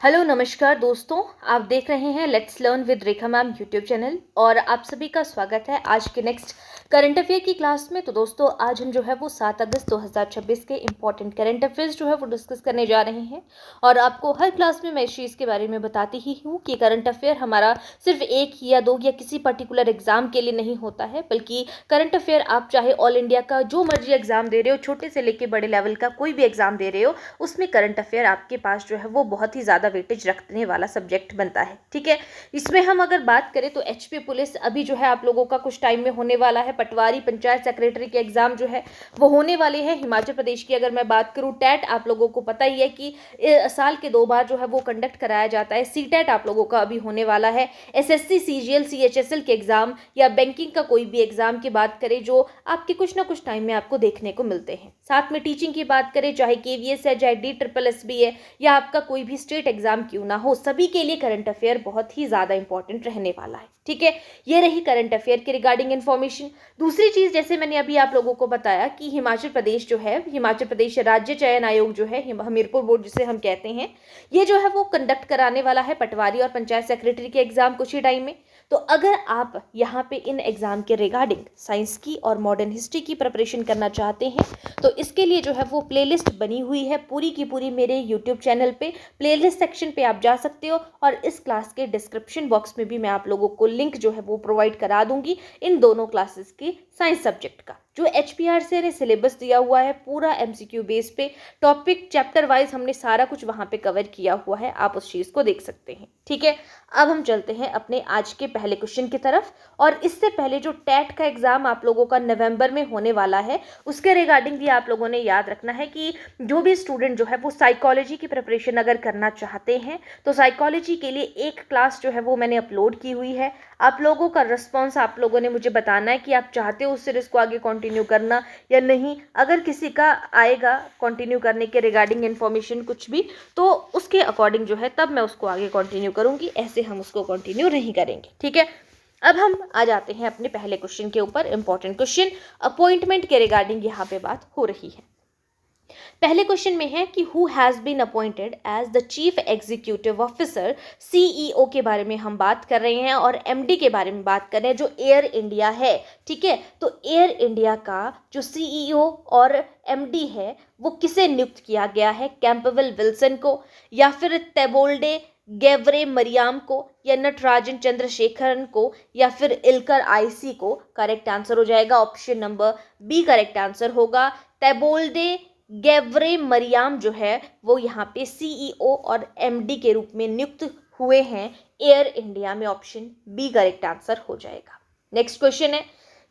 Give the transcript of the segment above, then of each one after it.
Hello नमस्कार दोस्तों, आप देख रहे हैं let's learn with Rekha ma'am YouTube channel और आप सभी का स्वागत है आज के नेक्स्ट करंट अफेयर की क्लास में। तो दोस्तों आज हम जो है वो 7 अगस्त 2026 के इंपॉर्टेंट करंट अफेयर्स जो है वो डिस्कस करने जा रहे हैं। और आपको हर क्लास में मैं इस चीज़ के बारे में बताती ही हूँ कि करंट अफेयर हमारा सिर्फ एक या दो या किसी पर्टिकुलर एग्जाम के लिए नहीं होता है, बल्कि करंट अफेयर आप चाहे ऑल इंडिया का जो मर्जी एग्जाम दे रहे हो, छोटे से लेके बड़े लेवल का कोई भी एग्जाम दे रहे हो, उसमें करंट अफेयर आपके पास जो है वो बहुत ही ज़्यादा वेटेज रखने वाला सब्जेक्ट बनता है। ठीक है, इसमें हम अगर बात करें तो एचपी पुलिस अभी जो है आप लोगों का कुछ टाइम में होने वाला है। पटवारी पंचायत सेक्रेटरी के एग्जाम जो है वो होने वाले हैं। हिमाचल प्रदेश की अगर मैं बात करूं, टेट आप लोगों को पता ही है कि साल के 2 बार जो है वो कंडक्ट कराया जाता है। सी टेट आप लोगों का अभी होने वाला है। एसएससी सीजीएल सीएचएसएल के एग्जाम या बैंकिंग का कोई भी एग्जाम की बात करें जो आपके कुछ ना कुछ टाइम में आपको देखने को मिलते हैं। साथ में टीचिंग की बात करें, चाहे केवीएस है, चाहे DSSS है या आपका कोई भी स्टेट एग्जाम क्यों ना हो, सभी के लिए करंट अफेयर बहुत ही ज़्यादा इंपॉर्टेंट रहने वाला है। ठीक है, ये रही करंट अफेयर के रिगार्डिंग इन्फॉर्मेशन। दूसरी चीज़, जैसे मैंने अभी आप लोगों को बताया कि हिमाचल प्रदेश जो है, हिमाचल प्रदेश राज्य चयन आयोग जो है, हमीरपुर बोर्ड जिसे हम कहते हैं, ये जो है वो कंडक्ट कराने वाला है पटवारी और पंचायत सेक्रेटरी के एग्जाम कुछ ही टाइम में। तो अगर आप यहाँ पे इन एग्जाम के रिगार्डिंग साइंस की और मॉडर्न हिस्ट्री की प्रिपरेशन करना चाहते हैं तो इसके लिए जो है वो प्लेलिस्ट बनी हुई है पूरी की पूरी मेरे यूट्यूब चैनल पे। प्लेलिस्ट सेक्शन पे आप जा सकते हो और इस क्लास के डिस्क्रिप्शन बॉक्स में भी मैं आप लोगों को लिंक जो है वो प्रोवाइड करा दूंगी इन दोनों क्लासेस की साइंस सब्जेक्ट का। जो HPRC ने सिलेबस दिया हुआ है पूरा MCQ बेस पे, टॉपिक चैप्टर वाइज हमने सारा कुछ वहाँ पे कवर किया हुआ है, आप उस चीज़ को देख सकते हैं। ठीक है, अब हम चलते हैं अपने आज के पहले क्वेश्चन की तरफ। और इससे पहले जो टेट का एग्जाम आप लोगों का नवंबर में होने वाला है, उसके रिगार्डिंग भी आप लोगों ने याद रखना है कि जो भी स्टूडेंट जो है वो साइकोलॉजी की प्रिपरेशन अगर करना चाहते हैं तो साइकोलॉजी के लिए एक क्लास जो है वो मैंने अपलोड की हुई है। आप लोगों का रिस्पॉन्स आप लोगों ने मुझे बताना है कि आप चाहते हो उस सीरीज को आगे कंटिन्यू करना या नहीं। अगर किसी का आएगा कंटिन्यू करने के रिगार्डिंग इन्फॉर्मेशन कुछ भी, तो उसके अकॉर्डिंग जो है तब मैं उसको आगे कंटिन्यू करूंगी, ऐसे हम उसको कंटिन्यू नहीं करेंगे। ठीक है, अब हम आ जाते हैं अपने पहले क्वेश्चन के ऊपर। इंपॉर्टेंट क्वेश्चन, अपॉइंटमेंट के रिगार्डिंग यहाँ पे बात हो रही है। पहले क्वेश्चन में है कि who has been appointed as the chief executive officer, CEO के बारे में हम बात कर रहे हैं और MD के बारे में बात कर रहे हैं जो एयर इंडिया है। ठीक है, तो एयर इंडिया का जो CEO और MD है वो किसे नियुक्त किया गया है? कैंपबेल विल्सन को, या फिर तेबोल्डे गेवरे मरियाम को, या नटराजन चंद्रशेखरन को, या फिर इल्कर आईसी को? करेक्ट आंसर हो जाएगा option number B, correct answer होगा। तेबोल्डे गेवरे मरियाम जो है वो यहाँ पे CEO और MD के रूप में नियुक्त हुए हैं एयर इंडिया में। ऑप्शन बी करेक्ट आंसर हो जाएगा। नेक्स्ट क्वेश्चन है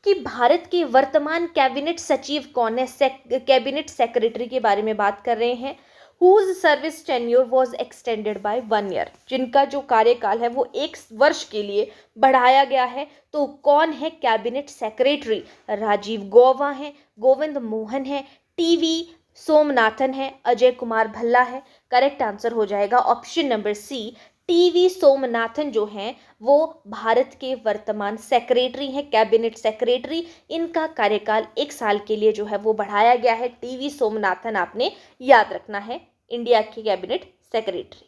कि भारत के वर्तमान कैबिनेट सचिव कौन है? कैबिनेट सेक्रेटरी के बारे में बात कर रहे हैं। Whose service tenure was extended by 1 year, जिनका जो कार्यकाल है वो 1 वर्ष के लिए बढ़ाया गया है। तो कौन है कैबिनेट सेक्रेटरी? राजीव गौबा है, गोविंद मोहन है, TV सोमनाथन है, अजय कुमार भल्ला है? करेक्ट आंसर हो जाएगा option number C, TV Somanathan जो हैं वो भारत के वर्तमान सेक्रेटरी हैं, कैबिनेट सेक्रेटरी। इनका कार्यकाल 1 साल के लिए जो है वो बढ़ाया गया है। TV सोमनाथन आपने याद रखना है, इंडिया के कैबिनेट सेक्रेटरी।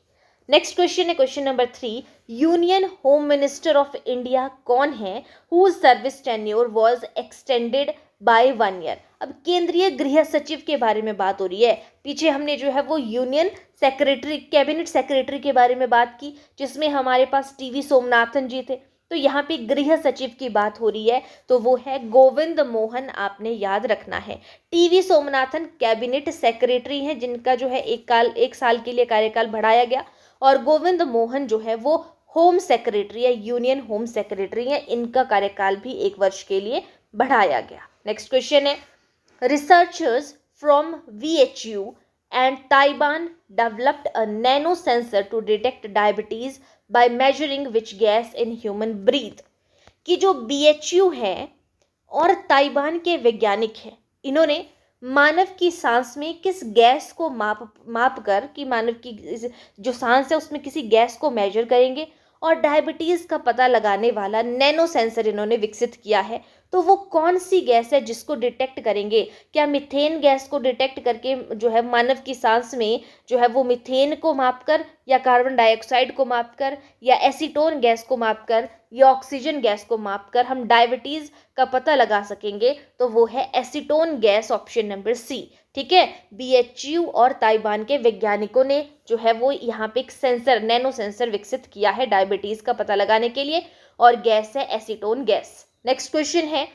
नेक्स्ट क्वेश्चन है question number 3, union home minister of India कौन है? Whose service tenure was extended by 1 year. अब केंद्रीय गृह सचिव के बारे में बात हो रही है। पीछे हमने जो है वो यूनियन सेक्रेटरी, कैबिनेट सेक्रेटरी के बारे में बात की जिसमें हमारे पास TV सोमनाथन जी थे। तो यहाँ पे गृह सचिव की बात हो रही है तो वो है गोविंद मोहन, आपने याद रखना है। TV सोमनाथन कैबिनेट सेक्रेटरी हैं जिनका जो है 1 साल के लिए कार्यकाल बढ़ाया गया, और गोविंद मोहन जो है वो होम सेक्रेटरी है, यूनियन होम सेक्रेटरी है। इनका कार्यकाल भी 1 वर्ष के लिए बढ़ाया गया। नेक्स्ट क्वेश्चन है, researchers from VHU and Taiwan developed a nano sensor to detect diabetes by measuring which gas in human breath। कि जो BHU है और ताइवान के वैज्ञानिक हैं, इन्होंने मानव की सांस में किस गैस को माप कर कि मानव की जो सांस है उसमें किसी गैस को मेजर करेंगे और डायबिटीज़ का पता लगाने वाला नैनो सेंसर इन्होंने विकसित किया है। तो वो कौन सी गैस है जिसको डिटेक्ट करेंगे? क्या मीथेन गैस को डिटेक्ट करके जो है मानव की सांस में जो है वो मीथेन को मापकर, या कार्बन डाइऑक्साइड को मापकर, या एसीटोन गैस को मापकर, या ऑक्सीजन गैस को मापकर हम डायबिटीज का पता लगा सकेंगे? तो वो है acetone gas, option number C. ठीक है, बीएचयू और ताइवान के वैज्ञानिकों ने जो है वो यहाँ पे एक सेंसर, नैनो सेंसर विकसित किया है डायबिटीज का पता लगाने के लिए, और गैस है एसीटोन गैस। नेक्स्ट क्वेश्चन है,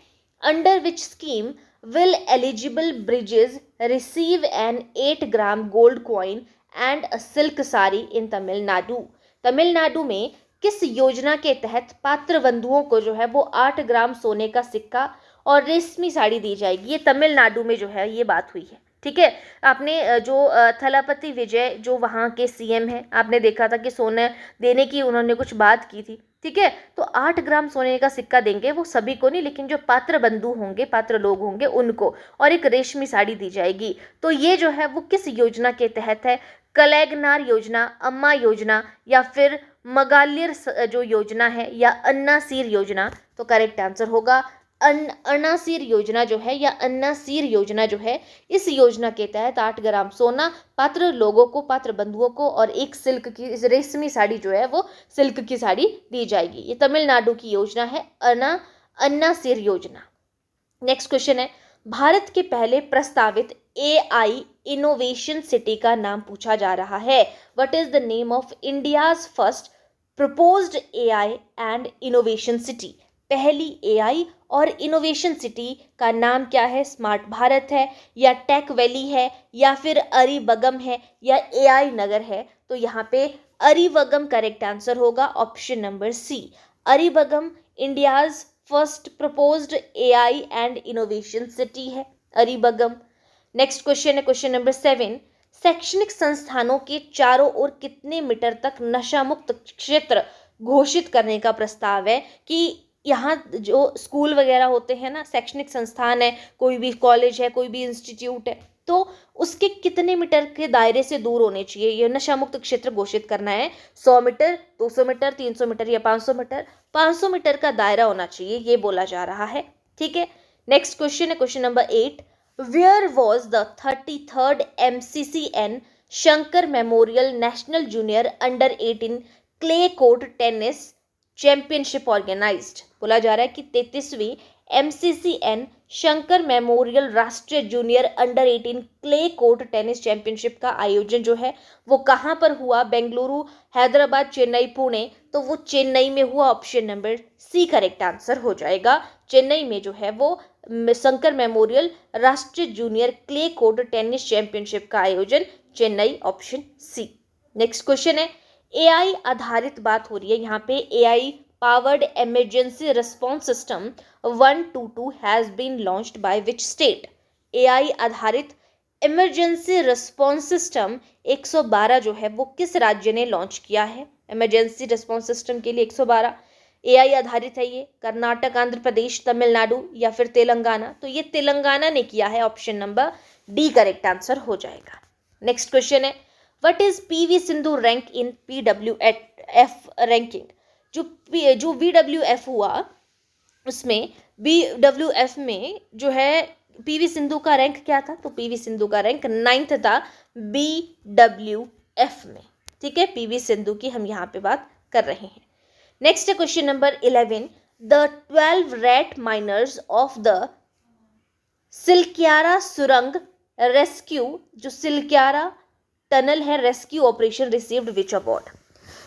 under which scheme will eligible brides receive an 8 gram gold coin and a silk sari in Tamil Nadu? Tamil Nadu में किस योजना के तहत पात्र बंधुओं को जो है वो 8 ग्राम सोने का सिक्का और रेशमी साड़ी दी जाएगी? ये तमिलनाडु में जो है ये बात हुई है। ठीक है, आपने जो थलापति विजय जो वहाँ के सीएम हैं, आपने देखा था कि सोना देने की उन्होंने कुछ बात की थी। ठीक है, तो 8 ग्राम सोने का सिक्का देंगे, वो सभी को नहीं, लेकिन जो पात्र बंधु होंगे, पात्र लोग होंगे उनको, और एक रेशमी साड़ी दी जाएगी। तो ये जो है वो किस योजना के तहत है? कलैगनार योजना, अम्मा योजना, या फिर मगालियर जो योजना है, या अन्नासीर योजना? तो करेक्ट आंसर होगा अन्नासीर योजना जो है, या अन्नासीर योजना जो है, इस योजना के तहत 8 ग्राम सोना पात्र लोगों को, पात्र बंधुओं को, और एक सिल्क की रेशमी साड़ी जो है वो सिल्क की साड़ी दी जाएगी। ये तमिलनाडु की योजना है, अन्नासीर योजना। नेक्स्ट क्वेश्चन है, भारत के पहले प्रस्तावित एआई इनोवेशन सिटी का नाम पूछा जा रहा है। What is the name of India's first proposed AI and innovation city? पहली एआई और इनोवेशन सिटी का नाम क्या है? स्मार्ट भारत है, या टेक वैली है, या फिर अरिबगम है, या एआई नगर है? तो यहाँ पे अरिबगम करेक्ट आंसर होगा, option number C. Aribagam India's first proposed AI and innovation city है, अरिबगम। नेक्स्ट क्वेश्चन है क्वेश्चन नंबर 7। शैक्षणिक संस्थानों के चारों ओर कितने मीटर तक नशा मुक्त क्षेत्र घोषित करने का प्रस्ताव है? कि यहाँ जो स्कूल वगैरह होते हैं ना, शैक्षणिक संस्थान है, कोई भी कॉलेज है, कोई भी इंस्टीट्यूट है, तो उसके कितने मीटर के दायरे से दूर होने चाहिए? ये नशा मुक्त क्षेत्र घोषित करना है। 100 मीटर, 200 मीटर, 300 मीटर, या 500 मीटर? 500 मीटर का दायरा होना चाहिए, ये बोला जा रहा है। ठीक है, नेक्स्ट क्वेश्चन है question number 8। Where was the 33rd MCCN Shankar memorial national junior under 18 clay court tennis championship organized? बोला जा रहा है कि 33वीं MCCN शंकर मेमोरियल राष्ट्रीय junior under 18 clay court tennis championship का आयोजन जो है वो कहाँ पर हुआ? बेंगलुरु, हैदराबाद, चेन्नई, पुणे? तो वो चेन्नई में हुआ, option number C correct answer हो जाएगा। चेन्नई में जो है वो शंकर मेमोरियल राष्ट्रीय junior clay court tennis championship का आयोजन Chennai, option C. Next question है, एआई आधारित बात हो रही है यहाँ पे। AI powered emergency response system 122 has been launched by which state? AI आधारित इमरजेंसी रिस्पॉन्स सिस्टम 112 जो है वो किस राज्य ने लॉन्च किया है? इमरजेंसी रिस्पॉन्स सिस्टम के लिए 112 एआई आधारित है ये। कर्नाटक, आंध्र प्रदेश, तमिलनाडु, या फिर तेलंगाना? तो ये तेलंगाना ने किया है, option number D correct answer हो जाएगा। नेक्स्ट क्वेश्चन है, what is PV Sindhu rank in PWF ranking? जो VWF हुआ उसमें BWF में जो है पीवी सिंधु का रैंक क्या था? तो पीवी सिंधु का रैंक 9th था BWF में। ठीक है, पीवी सिंधु की हम यहाँ पे बात कर रहे हैं। Next question number 11। The 12 rat miners of the Silkyara सुरंग रेस्क्यू, जो सिलक्यारा टनल है, rescue operation received which award?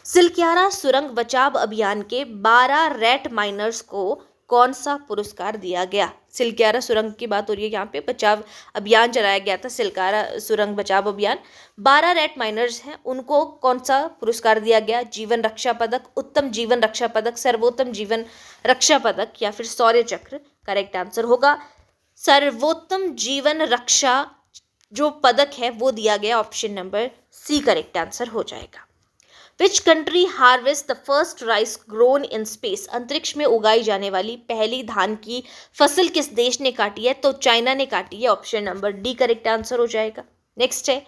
Silkyara सुरंग बचाव अभियान के 12 रैट माइनर्स को कौन सा पुरस्कार दिया गया? सिलक्यारा सुरंग की बात हो रही है यहाँ पे, बचाव अभियान चलाया गया था, सिलक्यारा सुरंग बचाव अभियान। 12 रैट माइनर्स हैं, उनको कौन सा पुरस्कार दिया गया? जीवन रक्षा पदक, उत्तम जीवन रक्षा पदक, सर्वोत्तम जीवन रक्षा पदक, या फिर शौर्य चक्र? करेक्ट आंसर होगा सर्वोत्तम जीवन रक्षा जो पदक है वो दिया गया, option number C correct answer हो जाएगा। Which country harvest the first rice grown in space? अंतरिक्ष में उगाई जाने वाली पहली धान की फसल किस देश ने काटी है? तो चाइना ने काटी है, option number D correct answer हो जाएगा। नेक्स्ट है,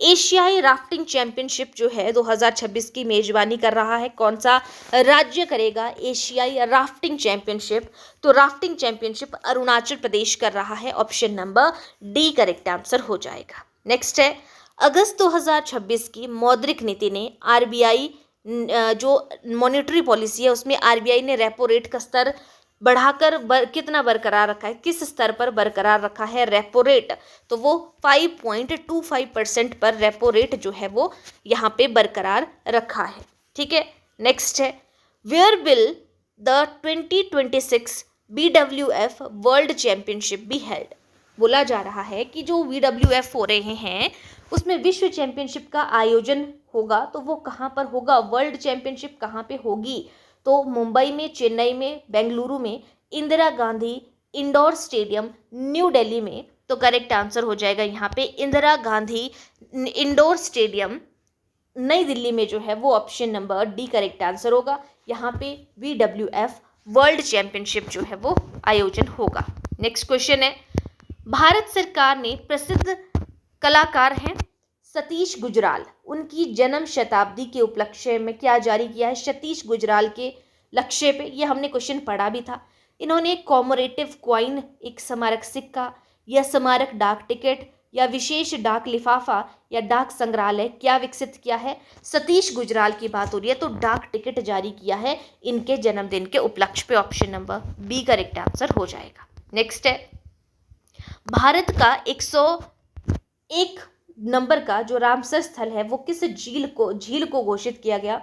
एशियाई राफ्टिंग चैंपियनशिप जो है 2026 की मेजबानी कर रहा है, कौन सा राज्य करेगा एशियाई राफ्टिंग चैंपियनशिप? तो राफ्टिंग चैंपियनशिप अरुणाचल प्रदेश कर रहा है, option number D correct answer हो जाएगा। नेक्स्ट है, अगस्त 2026 की मौद्रिक नीति ने आरबीआई जो मॉनेटरी पॉलिसी है उसमें आरबीआई ने रेपो रेट का स्तर बढ़ाकर कितना बरकरार रखा है, किस स्तर पर बरकरार रखा है रेपो रेट? तो वो 5.25% पर रेपो रेट जो है वो यहाँ पे बरकरार रखा है। ठीक है, नेक्स्ट है, where will the 2026 BWF world championship be held? बोला जा रहा है कि जो BWF हो रहे हैं उसमें विश्व चैंपियनशिप का आयोजन होगा, तो वो कहाँ पर होगा? वर्ल्ड चैंपियनशिप कहाँ पे होगी? तो मुंबई में, चेन्नई में, बेंगलुरु में, Indira Gandhi indoor stadium new Delhi में। तो करेक्ट आंसर हो जाएगा यहाँ पे इंदिरा गांधी इंडोर स्टेडियम नई दिल्ली में जो है वो option number D correct answer होगा। यहाँ पे BWF वर्ल्ड चैंपियनशिप जो है वो आयोजन होगा। नेक्स्ट क्वेश्चन है, भारत सरकार ने प्रसिद्ध कलाकार हैं सतीश गुजराल, उनकी जन्म शताब्दी के उपलक्ष्य में क्या जारी किया है? सतीश गुजराल के लक्ष्य पे, ये हमने क्वेश्चन पढ़ा भी था। इन्होंने एक कॉमोरेटिव क्वाइन, एक स्मारक सिक्का या स्मारक डाक टिकट या विशेष डाक लिफाफा या डाक संग्रहालय क्या विकसित किया है? सतीश गुजराल की बात हो रही है तो डाक टिकट जारी किया है इनके जन्मदिन के उपलक्ष्य पे, option number B correct answer हो जाएगा। नेक्स्ट है, भारत का 101 नंबर का जो रामसर स्थल है वो किस झील को घोषित किया गया?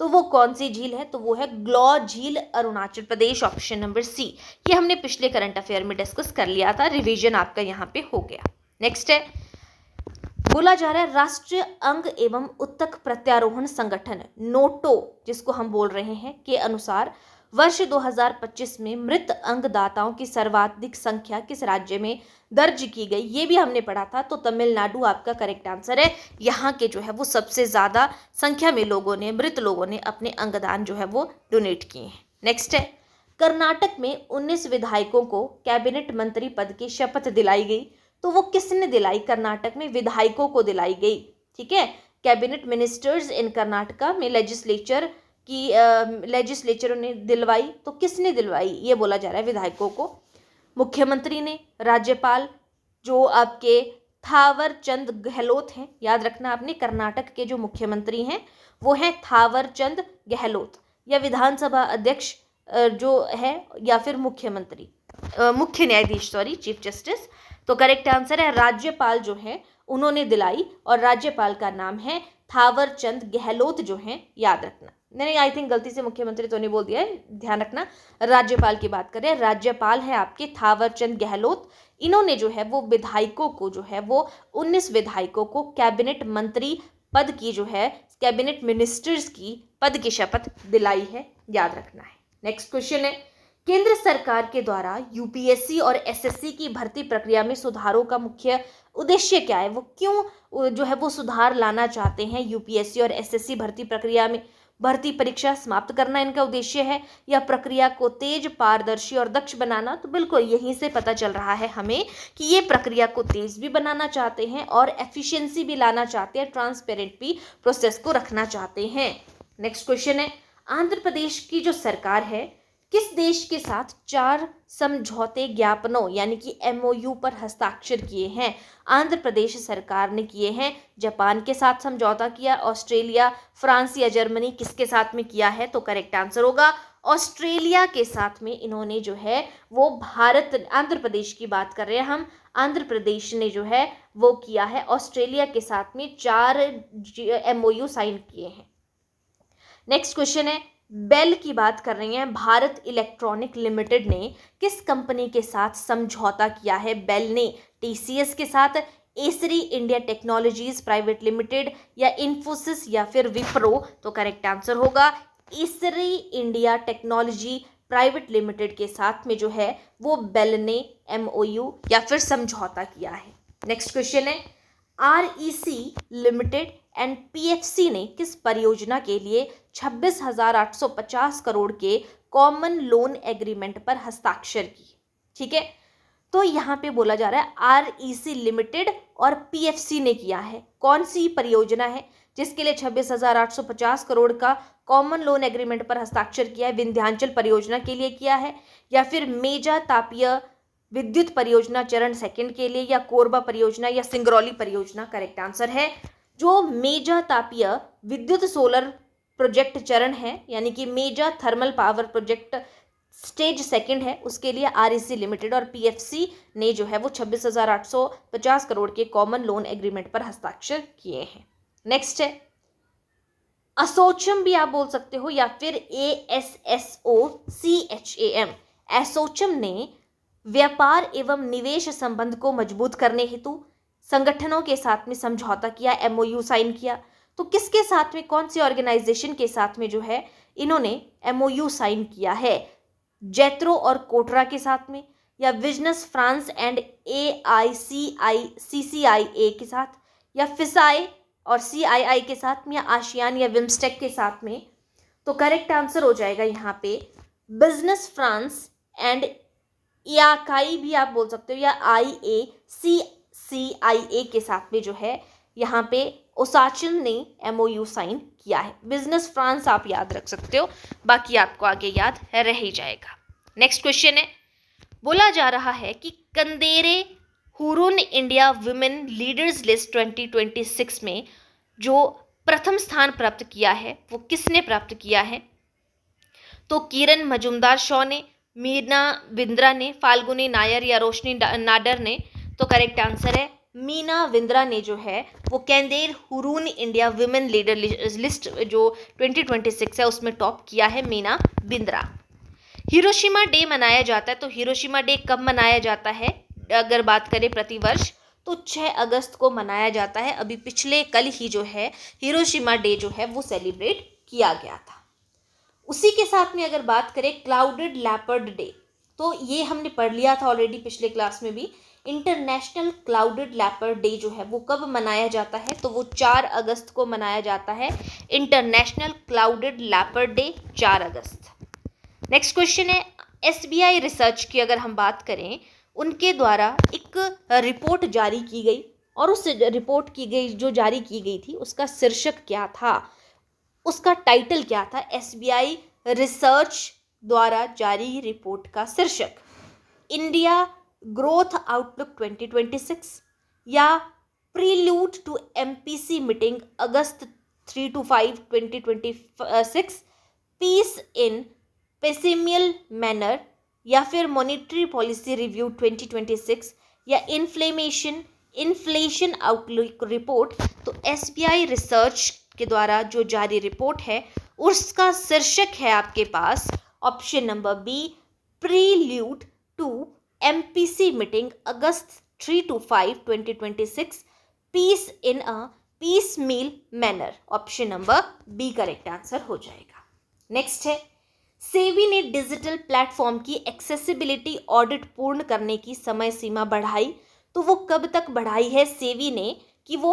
तो वो कौन सी झील है? तो वो है ग्लौ झील, अरुणाचल प्रदेश, ऑप्शन नंबर सी। ये हमने पिछले करंट अफेयर में डिस्कस कर लिया था, रिवीजन आपका यहाँ पे हो गया। नेक्स्ट है, बोला जा रहा है राष्ट्रीय अंग एवं उत्तक प्रत्यारोहण संगठन नोटो जिसको हम बोल रहे हैं के अनुसार वर्ष 2025 में मृत अंगदाताओं की सर्वाधिक संख्या किस राज्य में दर्ज की गई? ये भी हमने पढ़ा था, तो तमिलनाडु आपका करेक्ट आंसर है। यहाँ के जो है वो सबसे ज़्यादा संख्या में मृत लोगों ने अपने अंगदान जो है वो डोनेट किए हैं। नेक्स्ट है, कर्नाटक में 19 विधायकों को कैबिनेट मंत्री पद की शपथ दिलाई गई, तो वो किसने दिलाई? कर्नाटक में विधायकों को दिलाई गई। ठीक है, कैबिनेट मिनिस्टर्स इन कर्नाटका में लेजिस्लेचर ने दिलवाई, तो किसने दिलवाई? ये बोला जा रहा है विधायकों को। मुख्यमंत्री ने, राज्यपाल जो आपके थावर चंद गहलोत हैं, याद रखना आपने, कर्नाटक के जो मुख्यमंत्री हैं वो हैं थावर चंद गहलोत, या विधानसभा अध्यक्ष जो है, या फिर मुख्य न्यायाधीश चीफ जस्टिस। तो करेक्ट आंसर है राज्यपाल जो है उन्होंने दिलाई, और राज्यपाल का नाम है थावर चंद गहलोत जो हैं, याद रखना। नहीं, आई थिंक गलती से मुख्यमंत्री तो नहीं बोल दिया है, ध्यान रखना, राज्यपाल की बात कर रहे हैं। राज्यपाल है आपके थावर चंद गहलोत। इन्होंने जो है वो विधायकों को जो है वो 19 विधायकों को कैबिनेट मंत्री पद की जो है कैबिनेट मिनिस्टर्स की पद की शपथ दिलाई है, याद रखना है। नेक्स्ट क्वेश्चन है, केंद्र सरकार के द्वारा यूपीएससी और एसएससी की भर्ती प्रक्रिया में सुधारों का मुख्य उद्देश्य क्या है? वो क्यों जो है वो सुधार लाना चाहते हैं यूपीएससी और एसएससी भर्ती प्रक्रिया में? भर्ती परीक्षा समाप्त करना इनका उद्देश्य है, या प्रक्रिया को तेज, पारदर्शी और दक्ष बनाना? तो बिल्कुल यहीं से पता चल रहा है हमें कि ये प्रक्रिया को तेज भी बनाना चाहते हैं और एफिशिएंसी भी लाना चाहते हैं, ट्रांसपेरेंट भी प्रोसेस को रखना चाहते हैं। नेक्स्ट क्वेश्चन है, आंध्र प्रदेश की जो सरकार है किस देश के साथ 4 समझौते ज्ञापनों यानी कि MOU पर हस्ताक्षर किए हैं? आंध्र प्रदेश सरकार ने किए हैं। जापान के साथ समझौता किया, ऑस्ट्रेलिया, फ्रांस या जर्मनी, किसके साथ में किया है? तो करेक्ट आंसर होगा ऑस्ट्रेलिया के साथ में इन्होंने जो है वो आंध्र प्रदेश की बात कर रहे हैं हम, आंध्र प्रदेश ने जो है वो किया है ऑस्ट्रेलिया के साथ में 4 MOU साइन किए हैं। नेक्स्ट क्वेश्चन है, बेल की बात कर रही हैं, भारत इलेक्ट्रॉनिक लिमिटेड ने किस कंपनी के साथ समझौता किया है? बेल ने TCS के साथ, एसरी इंडिया टेक्नोलॉजीज प्राइवेट लिमिटेड या इन्फोसिस या फिर विप्रो? तो करेक्ट आंसर होगा एसरी इंडिया टेक्नोलॉजी प्राइवेट लिमिटेड के साथ में जो है वो बेल ने MOU या फिर समझौता किया है। नेक्स्ट क्वेश्चन है, REC लिमिटेड एंड PFC ने किस परियोजना के लिए 26,850 करोड़ के कॉमन लोन एग्रीमेंट पर हस्ताक्षर किए? ठीक है, तो यहाँ पे बोला जा रहा है REC लिमिटेड और PFC ने किया है। कौन सी परियोजना है जिसके लिए 26,850 करोड़ का कॉमन लोन एग्रीमेंट पर हस्ताक्षर किया है? विंध्याचल परियोजना के लिए किया है, या फिर मेजा तापीय विद्युत परियोजना चरण सेकंड के लिए, या कोरबा परियोजना, या सिंगरौली परियोजना? करेक्ट आंसर है जो मेजा तापीय विद्युत सोलर प्रोजेक्ट चरण है, यानी कि Meja thermal power project stage second है, उसके लिए REC लिमिटेड और PFC ने जो है वो 26,850 करोड़ के कॉमन लोन एग्रीमेंट पर हस्ताक्षर किए हैं। नेक्स्ट है असोचम, भी आप बोल सकते हो, या फिर ASSOCHAM। एसोचम ने व्यापार एवं निवेश संबंध को मजबूत करने हेतु संगठनों के साथ में समझौता किया, MOU साइन किया। तो किसके साथ में, कौन सी ऑर्गेनाइजेशन के साथ में जो है इन्होंने MOU साइन किया है? जेत्रो और कोटरा के साथ में, या बिजनेस फ्रांस एंड AICCIA के साथ, या फिसाई और CII के साथ में, या आशियान या विम्स्टेक के साथ में? तो करेक्ट आंसर हो जाएगा यहाँ पे बिजनेस फ्रांस एंड याकाई, भी आप बोल सकते हो, या IACCIA के साथ में जो है यहाँ पे ओसाचिन ने MOU साइन किया है। बिजनेस फ्रांस आप याद रख सकते हो, बाकी आपको आगे याद रह ही जाएगा। नेक्स्ट क्वेश्चन है, बोला जा रहा है कि कंदेरे Hurun India women leaders list 2026 में जो प्रथम स्थान प्राप्त किया है वो किसने प्राप्त किया है? तो किरण मजुमदार शॉ ने, मीना बिंद्रा ने, फाल्गुनी नायर, या रोशनी नाडर ने? तो करेक्ट आंसर है मीना बिंद्रा ने जो है वो कैंदेर Hurun India women leader list जो 2026 है उसमें टॉप किया है मीना बिंद्रा। हिरोशिमा डे मनाया जाता है, तो हिरोशिमा डे कब मनाया जाता है? अगर बात करें प्रतिवर्ष तो 6 अगस्त को मनाया जाता है। अभी पिछले कल ही जो है हिरोशिमा डे जो है वो सेलिब्रेट किया गया था। उसी के साथ में अगर बात करें क्लाउडेड लेपर्ड डे, तो ये हमने पढ़ लिया था ऑलरेडी पिछले क्लास में भी। इंटरनेशनल क्लाउडेड लेपर्ड डे जो है वो कब मनाया जाता है? तो वो 4 अगस्त को मनाया जाता है। इंटरनेशनल क्लाउडेड लेपर्ड डे 4 अगस्त। नेक्स्ट क्वेश्चन है SBI रिसर्च की अगर हम बात करें, उनके द्वारा एक रिपोर्ट जारी की गई, और उस रिपोर्ट की गई जो जारी की गई थी उसका शीर्षक क्या था, उसका टाइटल क्या था? SBI रिसर्च द्वारा जारी रिपोर्ट का शीर्षक इंडिया ग्रोथ आउटलुक 2026, या प्रील्यूड टू MPC मीटिंग अगस्त 3 to 5 2026, peace in piecemeal manner, या फिर मॉनेटरी पॉलिसी रिव्यू 2026, या इन्फ्लेशन आउटलुक रिपोर्ट? तो SBI रिसर्च के द्वारा जो जारी रिपोर्ट है उसका शीर्षक है आपके पास option number B, prelude to MPC meeting अगस्त 3 to 5 2026, peace in a piecemeal manner. Option number B correct answer हो जाएगा। नेक्स्ट है सेबी ने डिजिटल प्लेटफॉर्म की एक्सेसिबिलिटी ऑडिट पूर्ण करने की समय सीमा बढ़ाई, तो वो कब तक बढ़ाई है सेबी ने कि वो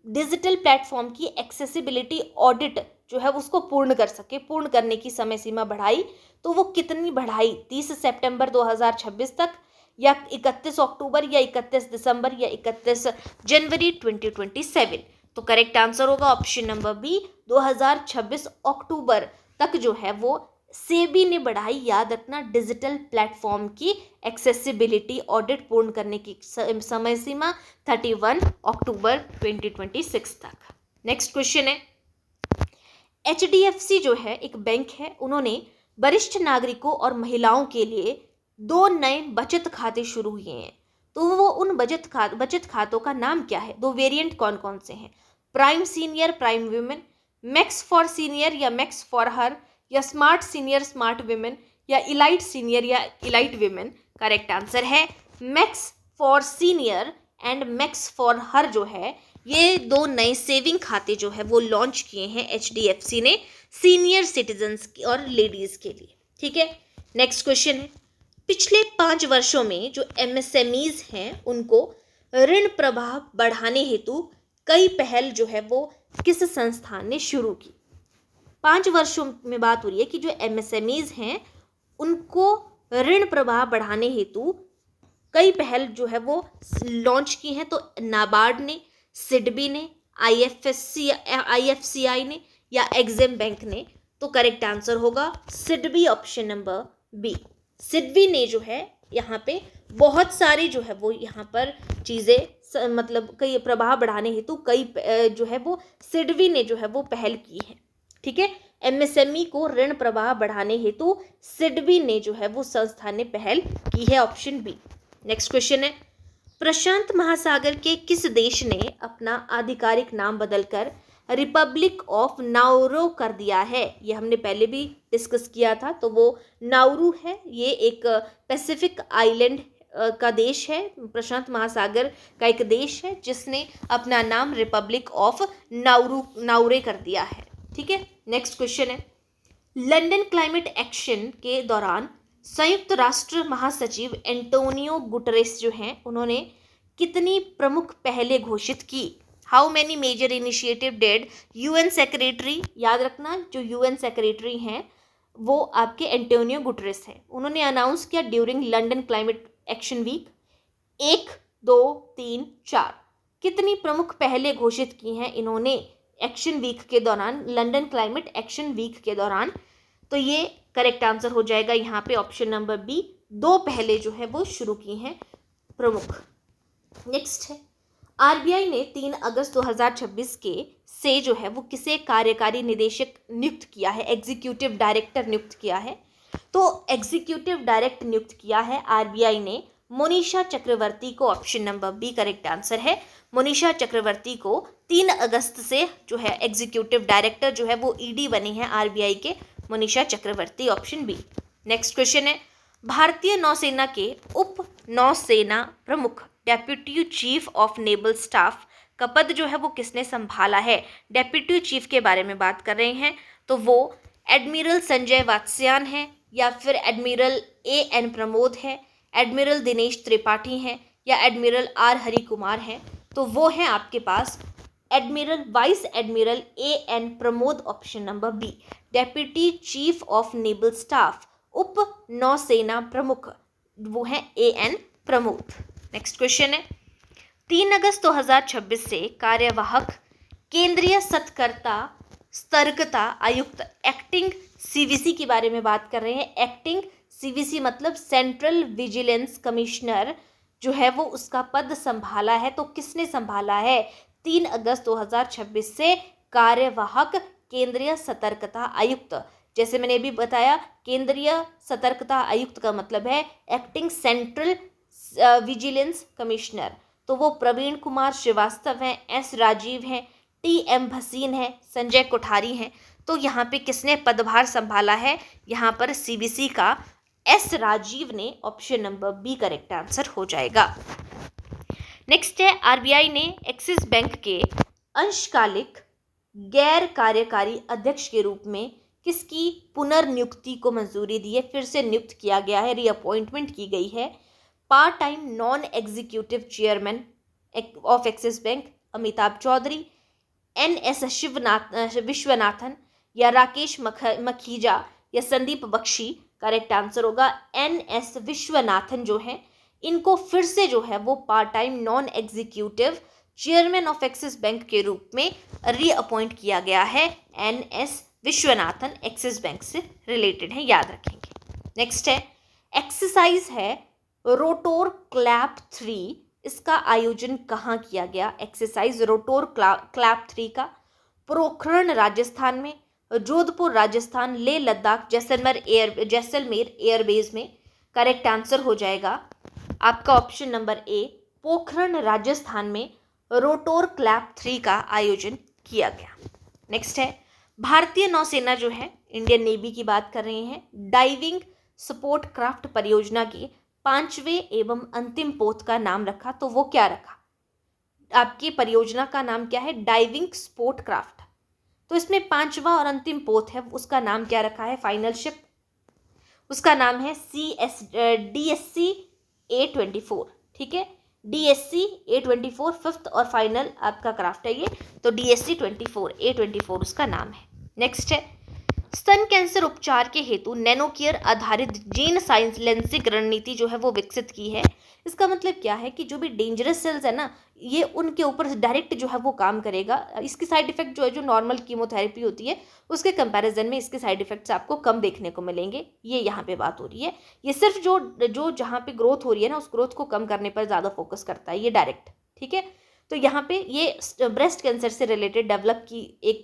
डिजिटल प्लेटफॉर्म की एक्सेसिबिलिटी ऑडिट जो है उसको पूर्ण कर सके? पूर्ण करने की समय सीमा बढ़ाई, तो वो कितनी बढ़ाई? 30 सितंबर 2026 तक, या 31 अक्टूबर, या 31 दिसंबर, या 31 जनवरी 2027? तो करेक्ट आंसर होगा ऑप्शन नंबर बी, 2026 अक्टूबर तक जो है वो सेबी ने बढ़ाई। याद रखना, डिजिटल प्लेटफॉर्म की एक्सेसिबिलिटी ऑडिट पूर्ण करने की समय सीमा 31 अक्टूबर 2026 तक। नेक्स्ट क्वेश्चन है HDFC जो है एक बैंक है, उन्होंने वरिष्ठ नागरिकों और महिलाओं के लिए 2 नए बचत खाते शुरू हुए हैं, तो वो उन बचत खातों का नाम क्या है? 2 वेरिएंट कौन कौन से हैं? Prime senior prime women, max for senior या मैक्स फॉर हर, या स्मार्ट सीनियर स्मार्ट वुमेन, या इलाइट सीनियर या इलाइट वुमेन? करेक्ट आंसर है max for senior and max for her जो है ये 2 नए सेविंग खाते जो है वो लॉन्च किए हैं HDFC ने सीनियर सिटीजन्स और लेडीज के लिए। ठीक है, नेक्स्ट क्वेश्चन है पिछले 5 वर्षों में जो MSMEs हैं उनको ऋण प्रवाह बढ़ाने हेतु कई पहल जो है वो किस संस्थान ने शुरू की? 5 वर्षों में बात हो रही है कि जो MSMEs हैं उनको ऋण प्रवाह बढ़ाने हेतु कई पहल जो है वो लॉन्च की हैं, तो नाबार्ड ने, सिडबी ने, आईएफसीआई ने या एग्जिम बैंक ने। तो करेक्ट आंसर होगा SIDBI, option number B. SIDBI ने जो है यहाँ पे बहुत सारी जो है वो यहाँ पर चीज़ें मतलब कई प्रभाव बढ़ाने हेतु कई जो है वो सिडबी ने जो है वो पहल की है। ठीक है, एमएसएमई को ऋण प्रवाह बढ़ाने हेतु सिडबी ने जो है वो संस्था ने पहल की है, ऑप्शन बी। नेक्स्ट क्वेश्चन है, प्रशांत महासागर के किस देश ने अपना आधिकारिक नाम बदलकर रिपब्लिक ऑफ नाउरू कर दिया है? ये हमने पहले भी डिस्कस किया था, तो वो नाउरू है। ये एक पैसिफिक आइलैंड का देश है, प्रशांत महासागर का एक देश है जिसने अपना नाम रिपब्लिक ऑफ नाउरे कर दिया है। ठीक है, नेक्स्ट क्वेश्चन है, लंदन क्लाइमेट एक्शन के दौरान संयुक्त राष्ट्र महासचिव एंटोनियो गुटरेस जो हैं उन्होंने कितनी प्रमुख पहलें घोषित की? How many major initiative did UN secretary? याद रखना, जो यूएन सेक्रेटरी हैं वो आपके एंटोनियो गुटरेस हैं। उन्होंने अनाउंस किया during London climate action week. 1, 2, 3, 4 कितनी प्रमुख पहलें घोषित की हैं इन्होंने एक्शन वीक के दौरान, लंदन क्लाइमेट एक्शन वीक के दौरान? तो ये करेक्ट आंसर हो जाएगा यहाँ पे ऑप्शन नंबर बी, 2 पहले जो है वो शुरू की हैं प्रमुख। नेक्स्ट है, आरबीआई ने 3 अगस्त 2026 के से जो है वो किसे कार्यकारी निदेशक नियुक्त किया है, एग्जीक्यूटिव डायरेक्टर नियुक्त किया है? तो एग्जीक्यूटिव डायरेक्टर नियुक्त किया है आरबीआई ने मोनिशा चक्रवर्ती को, option number B correct answer है। मोनिशा चक्रवर्ती को 3 अगस्त से जो है एग्जीक्यूटिव डायरेक्टर जो है वो ईडी बनी है आरबीआई के, मोनिशा चक्रवर्ती, ऑप्शन बी। नेक्स्ट क्वेश्चन है, भारतीय नौसेना के उप नौसेना प्रमुख deputy chief of naval staff का पद जो है वो किसने संभाला है? डेप्यूटी चीफ के बारे में बात कर रहे हैं, तो वो एडमिरल संजय वात्स्यायन है या फिर एडमिरल एएन प्रमोद है, एडमिरल दिनेश त्रिपाठी हैं या एडमिरल आर हरि कुमार हैं? तो वो है आपके पास admiral vice admiral AN Pramod, option number B. Deputy chief of naval staff, उप नौसेना प्रमुख, वो है एएन प्रमोद। नेक्स्ट क्वेश्चन है, 3 अगस्त 2026 से कार्यवाहक केंद्रीय सतर्कता आयुक्त एक्टिंग सीवीसी के बारे में बात कर रहे हैं। एक्टिंग सीवीसी मतलब सेंट्रल विजिलेंस कमिश्नर जो है वो उसका पद संभाला है, तो किसने संभाला है? 3 अगस्त 2026 से कार्यवाहक केंद्रीय सतर्कता आयुक्त, जैसे मैंने भी बताया केंद्रीय सतर्कता आयुक्त का मतलब है एक्टिंग सेंट्रल विजिलेंस कमिश्नर, तो वो प्रवीण कुमार श्रीवास्तव हैं, एस राजीव हैं, टीएम भसीन है, संजय कोठारी हैं। तो यहाँ पे किसने पदभार संभाला है? यहाँ पर सीबीसी का एस राजीव ने, option number B correct answer हो जाएगा। नेक्स्ट है, आरबीआई ने एक्सिस बैंक के अंशकालिक गैर कार्यकारी अध्यक्ष के रूप में किसकी पुनर्नियुक्ति को मंजूरी दी है? फिर से नियुक्त किया गया है, रीअपॉइंटमेंट की गई है। Part time non executive chairman of Axis Bank Amitabh Chaudhary, NS Viswanathan या राकेश मखीजा या संदीप बख्शी? करेक्ट आंसर होगा एनएस विश्वनाथन जो है, इनको फिर से जो है वो part time non executive chairman of Axis Bank के रूप में रीअपॉइंट किया गया है। एनएस विश्वनाथन एक्सिस बैंक से रिलेटेड है, याद रखेंगे। नेक्स्ट है, एक्सरसाइज है रोटोर क्लैप 3, इसका आयोजन कहाँ किया गया? एक्सरसाइज रोटोर क्लैप 3 का पोखरण राजस्थान में, जोधपुर राजस्थान, लेह लद्दाख, जैसलमेर एयरबेस में? करेक्ट आंसर हो जाएगा आपका option number A, Pokhran Rajasthan में रोटोर क्लैप 3 का आयोजन किया गया। नेक्स्ट है, भारतीय नौसेना जो है, इंडियन नेवी की बात कर रहे हैं, डाइविंग सपोर्ट क्राफ्ट परियोजना के 5वें एवं अंतिम पोत का नाम रखा, तो वो क्या रखा? आपकी परियोजना का नाम क्या है? Diving support craft. तो इसमें 5वां और अंतिम पोत है, उसका नाम क्या रखा है? फाइनल शिप, उसका नाम है DSC A24। ठीक है, DSC A24 5th और फाइनल आपका क्राफ्ट है ये, तो DSC A24 उसका नाम है। नेक्स्ट है, स्तन कैंसर उपचार के हेतु नैनोकेयर आधारित जीन साइलेंसिंग रणनीति जो है वो विकसित की है। इसका मतलब क्या है कि जो भी डेंजरस सेल्स है ना, ये उनके ऊपर डायरेक्ट जो है वो काम करेगा। इसकी साइड इफेक्ट जो है, जो नॉर्मल कीमोथेरेपी होती है उसके कंपैरिजन में इसके साइड इफेक्ट्स आपको कम देखने को मिलेंगे। ये यहाँ पे बात हो रही है। ये सिर्फ जो जो जहाँ पे ग्रोथ हो रही है ना, उस ग्रोथ को कम करने पर ज़्यादा फोकस करता है ये डायरेक्ट। ठीक है, तो यहाँ पे ये ब्रेस्ट कैंसर से रिलेटेड डेवलप की एक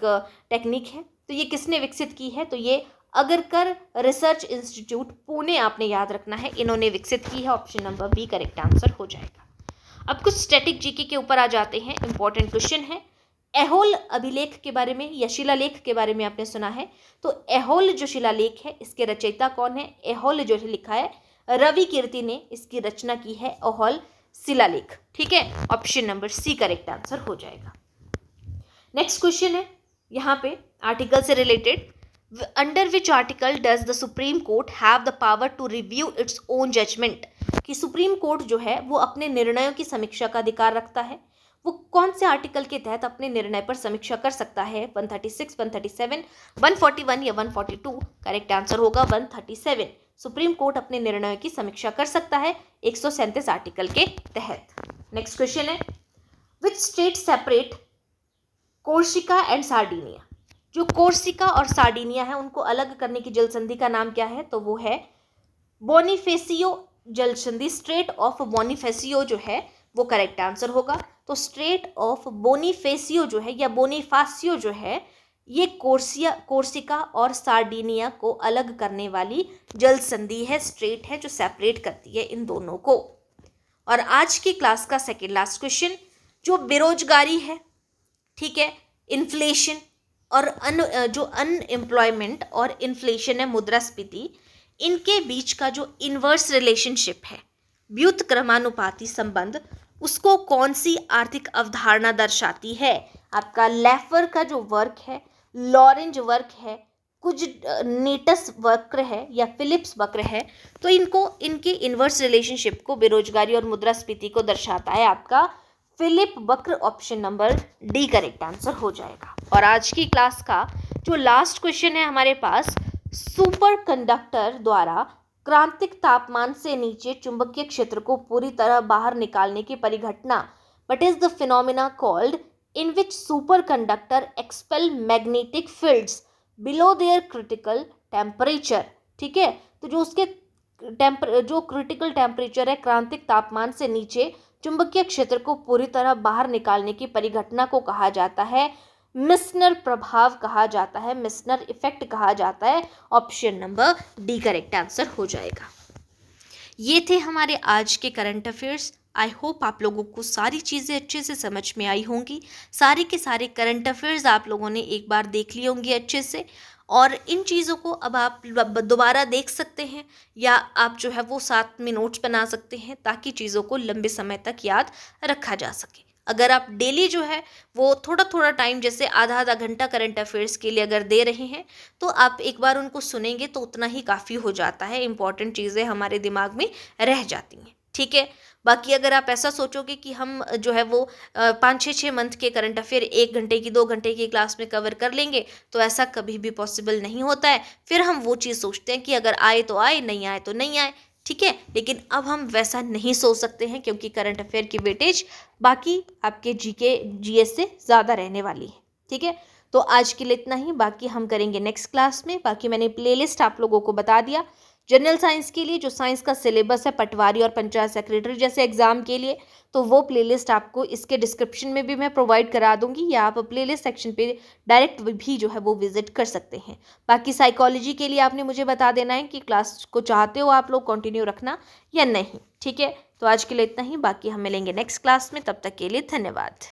टेक्निक है। तो ये किसने विकसित की है? तो ये अगरकर रिसर्च इंस्टीट्यूट पुणे, आपने याद रखना है, इन्होंने विकसित की है। Option number B correct answer हो जाएगा। अब कुछ स्टैटिक जीके के ऊपर आ जाते हैं। इंपॉर्टेंट क्वेश्चन है, ऐहोल अभिलेख के बारे में या शिलालेख के बारे में आपने सुना है। तो ऐहोल जो शिलालेख है, इसके रचयिता कौन है? ऐहोल जो लिखा है, रवि कीर्ति ने इसकी रचना की है, ऐहोल शिलालेख। ठीक है, option number C correct answer हो जाएगा। नेक्स्ट क्वेश्चन है यहाँ पे आर्टिकल से रिलेटेड, under which article does the supreme court have the power to review its own judgment? कि सुप्रीम कोर्ट जो है वो अपने निर्णयों की समीक्षा का अधिकार रखता है। वो कौन से आर्टिकल के तहत अपने निर्णय पर समीक्षा कर सकता है? 136, 137, 141 या 142? करेक्ट आंसर होगा 137। सुप्रीम कोर्ट अपने निर्णयों की समीक्षा कर सकता है 137 आर्टिकल के तहत। नेक्स्ट क्वेश्चन है, which state separate Corsica and Sardinia? जो कोर्सिका और सार्डिनिया है उनको अलग करने की जल संधि का नाम क्या है? तो वो है बोनिफेसियो जल संधि। स्ट्रेट ऑफ बोनिफेसियो जो है वो करेक्ट आंसर होगा। तो स्ट्रेट ऑफ बोनिफेसियो जो है या बोनिफासियो जो है, ये कोर्सिका और सार्डिनिया को अलग करने वाली जल संधि है, स्ट्रेट है जो सेपरेट करती है इन दोनों को। और आज की क्लास का सेकेंड लास्ट क्वेश्चन, जो बेरोजगारी है, ठीक है, इन्फ्लेशन और जो अनएम्प्लॉयमेंट और इन्फ्लेशन है, मुद्रास्फीति, इनके बीच का जो इन्वर्स रिलेशनशिप है, व्युत्क्रमानुपाती संबंध, उसको कौन सी आर्थिक अवधारणा दर्शाती है? आपका लेफर का जो वर्क है, लॉरेंज वर्क है, कुछ नेटस वक्र है या फिलिप्स वक्र है, तो इनके इन्वर्स रिलेशनशिप को, बेरोजगारी और मुद्रास्फीति को दर्शाता है आपका फिलिप वक्र। Option number D correct answer हो जाएगा। और आज की क्लास का जो लास्ट क्वेश्चन है हमारे पास, सुपर कंडक्टर द्वारा क्रांतिक तापमान से नीचे चुंबकीय क्षेत्र को पूरी तरह बाहर निकालने की परिघटना, what is the phenomenon called in which super conductor expel magnetic fields below their critical temperature? ठीक है, तो जो उसके जो क्रिटिकल टेम्परेचर है, क्रांतिक तापमान से नीचे चुंबकीय क्षेत्र को पूरी तरह बाहर निकालने की परिघटना को कहा जाता है मिस्नर प्रभाव कहा जाता है, मिस्नर इफेक्ट कहा जाता है। Option number D correct answer हो जाएगा। ये थे हमारे आज के करंट अफेयर्स। आई होप आप लोगों को सारी चीज़ें अच्छे से समझ में आई होंगी। सारे के सारे करंट अफेयर्स आप लोगों ने एक बार देख लिए होंगे अच्छे से, और इन चीज़ों को अब आप दोबारा देख सकते हैं या आप जो है वो साथ में नोट्स बना सकते हैं, ताकि चीज़ों को लंबे समय तक याद रखा जा सके। अगर आप डेली जो है वो थोड़ा थोड़ा टाइम, जैसे आधा आधा घंटा करंट अफेयर्स के लिए अगर दे रहे हैं, तो आप एक बार उनको सुनेंगे तो उतना ही काफ़ी हो जाता है, इंपॉर्टेंट चीज़ें हमारे दिमाग में रह जाती हैं। ठीक है, बाकी अगर आप ऐसा सोचोगे कि हम जो है वो 5-6 मंथ के करंट अफेयर 1 घंटे की 2 घंटे की क्लास में कवर कर लेंगे, तो ऐसा कभी भी पॉसिबल नहीं होता है। फिर हम वो चीज़ सोचते हैं कि अगर आए तो आए, नहीं आए तो नहीं आए। ठीक है, लेकिन अब हम वैसा नहीं सोच सकते हैं, क्योंकि करंट अफेयर की वेटेज बाकी आपके जीके जीएस से ज़्यादा रहने वाली है। ठीक है, तो आज के लिए इतना ही, बाकी हम करेंगे नेक्स्ट क्लास में। बाकी मैंने प्लेलिस्ट आप लोगों को बता दिया। जनरल साइंस के लिए जो साइंस का सिलेबस है, पटवारी और पंचायत सेक्रेटरी जैसे एग्जाम के लिए, तो वो प्लेलिस्ट आपको इसके डिस्क्रिप्शन में भी मैं प्रोवाइड करा दूंगी, या आप प्लेलिस्ट सेक्शन पे डायरेक्ट भी जो है वो विजिट कर सकते हैं। बाकी साइकोलॉजी के लिए आपने मुझे बता देना है कि क्लास को चाहते हो आप लोग कंटिन्यू रखना या नहीं। ठीक है, तो आज के लिए इतना ही, बाकी हम मिलेंगे नेक्स्ट क्लास में। तब तक के लिए धन्यवाद।